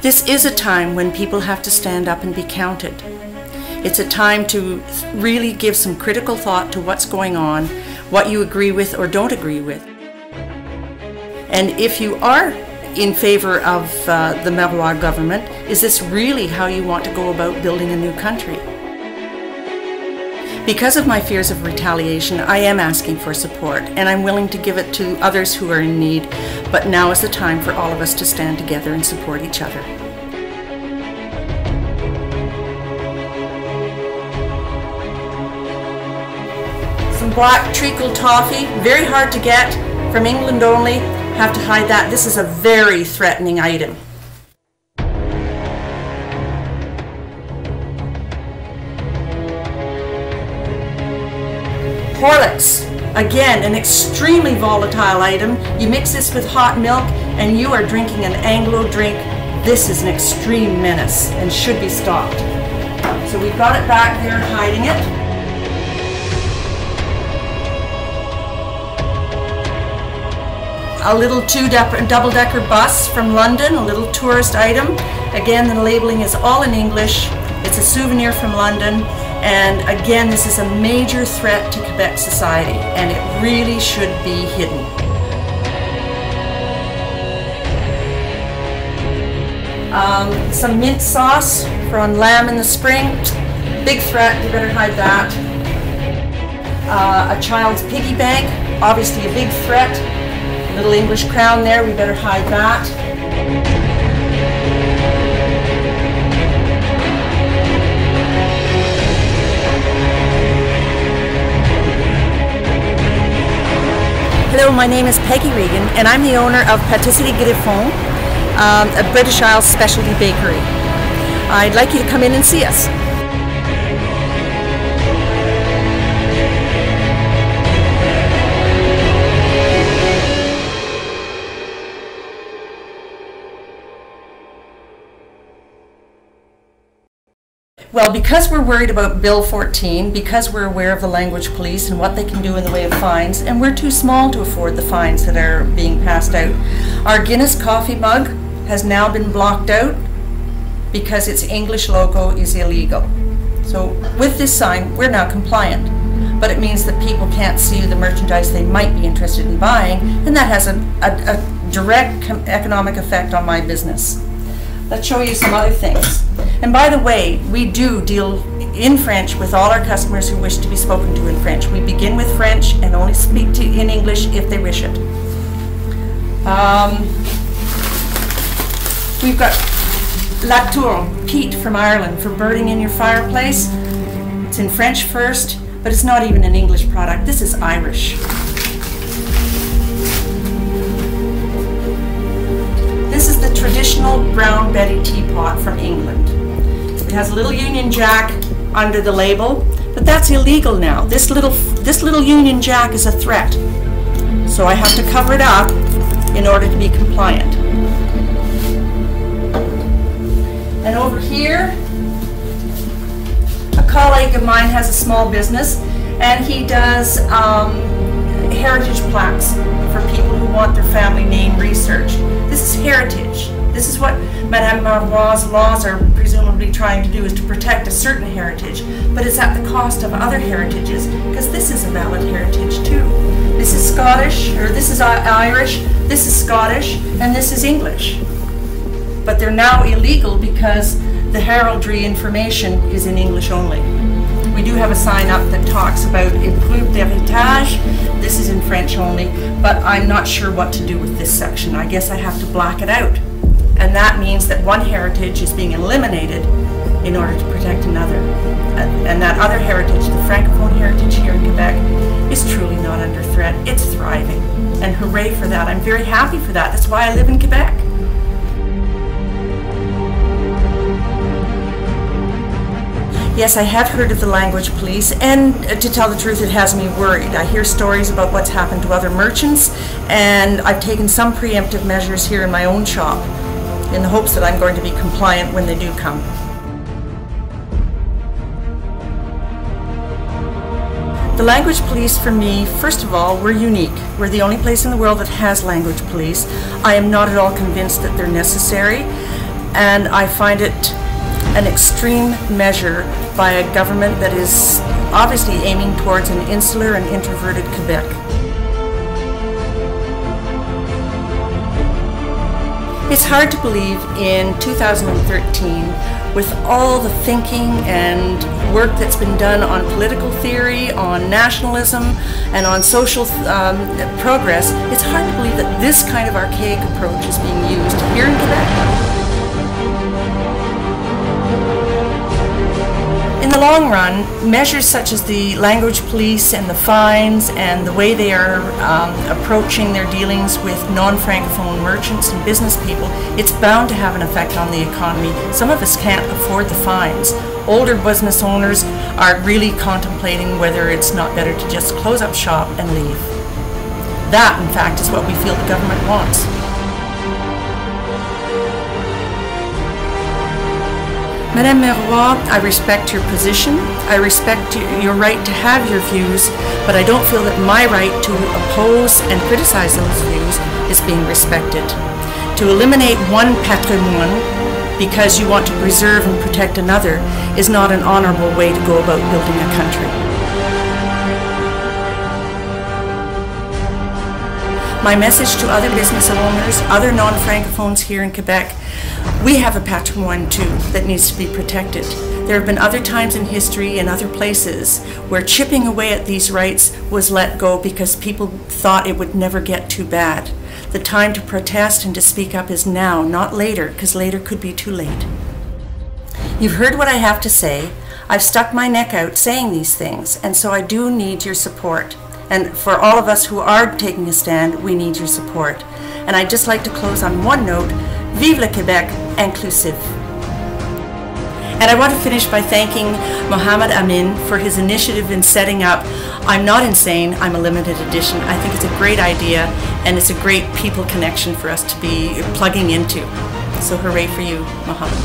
This is a time when people have to stand up and be counted. It's a time to really give some critical thought to what's going on, what you agree with or don't agree with. And if you are in favor of the Marois government, is this really how you want to go about building a new country? Because of my fears of retaliation, I am asking for support, and I'm willing to give it to others who are in need, but now is the time for all of us to stand together and support each other. Some black treacle toffee, very hard to get, from England only. Have to hide that. This is a very threatening item. Horlicks, again, an extremely volatile item. You mix this with hot milk and you are drinking an Anglo drink. This is an extreme menace and should be stopped. So we've got it back there hiding it. A little double-decker bus from London, a little tourist item. Again, the labeling is all in English. It's a souvenir from London. And again, this is a major threat to Quebec society, and it really should be hidden. Some mint sauce from lamb in the spring. Big threat, you better hide that. A child's piggy bank, obviously a big threat. Little English crown there, we better hide that. Hello, my name is Peggy Regan and I'm the owner of Patisserie Griffon, a British Isles specialty bakery. I'd like you to come in and see us. Well, because we're worried about Bill 14, because we're aware of the language police and what they can do in the way of fines, and we're too small to afford the fines that are being passed out, our Guinness coffee mug has now been blocked out because its English logo is illegal. So with this sign, we're now compliant, but it means that people can't see the merchandise they might be interested in buying, and that has a direct economic effect on my business. Let's show you some other things. And by the way, we do deal in French with all our customers who wish to be spoken to in French. We begin with French and only speak in English if they wish it. We've got La Tour, peat from Ireland for burning in your fireplace. It's in French first, but it's not even an English product. This is Irish. This is the traditional Brown Betty teapot from England. It has a little Union Jack under the label, but that's illegal now. This little Union Jack is a threat, so I have to cover it up in order to be compliant. And over here, a colleague of mine has a small business, and he does heritage plaques for people who want their family name researched. This is heritage. This is what Madame Marois' laws are presumably trying to do, is to protect a certain heritage, but it's at the cost of other heritages, because this is a valid heritage too. This is Scottish, or this is Irish, this is Scottish, and this is English. But they're now illegal because the heraldry information is in English only. We do have a sign up that talks about Épreuve d'héritage. This is in French only, but I'm not sure what to do with this section. I guess I have to black it out. And that means that one heritage is being eliminated in order to protect another. And that other heritage, the Francophone heritage here in Quebec, is truly not under threat. It's thriving. And hooray for that. I'm very happy for that. That's why I live in Quebec. Yes, I have heard of the language police, and to tell the truth, it has me worried. I hear stories about what's happened to other merchants, and I've taken some preemptive measures here in my own shop in the hopes that I'm going to be compliant when they do come. The language police, for me, first of all, we're unique. We're the only place in the world that has language police. I am not at all convinced that they're necessary. and I find it an extreme measure by a government that is obviously aiming towards an insular and introverted Quebec. It's hard to believe in 2013, with all the thinking and work that's been done on political theory, on nationalism, and on social progress, it's hard to believe that this kind of archaic approach is being used here in Quebec. In the long run, measures such as the language police and the fines and the way they are approaching their dealings with non-Francophone merchants and business people, it's bound to have an effect on the economy. Some of us can't afford the fines. Older business owners are really contemplating whether it's not better to just close up shop and leave. That, in fact, is what we feel the government wants. Madame Marois, I respect your position. I respect your right to have your views, but I don't feel that my right to oppose and criticize those views is being respected. To eliminate one patrimoine because you want to preserve and protect another is not an honorable way to go about building a country. My message to other business owners, other non-Francophones here in Quebec, we have a patrimoine too that needs to be protected. There have been other times in history and other places where chipping away at these rights was let go because people thought it would never get too bad. The time to protest and to speak up is now, not later, because later could be too late. You've heard what I have to say. I've stuck my neck out saying these things, and so I do need your support. And for all of us who are taking a stand, we need your support. And I'd just like to close on one note. Vive le Québec inclusive. And I want to finish by thanking Mohamed Amin for his initiative in setting up I'm Not Insane, I'm a Limited Edition. I think it's a great idea and it's a great people connection for us to be plugging into. So hooray for you, Mohamed.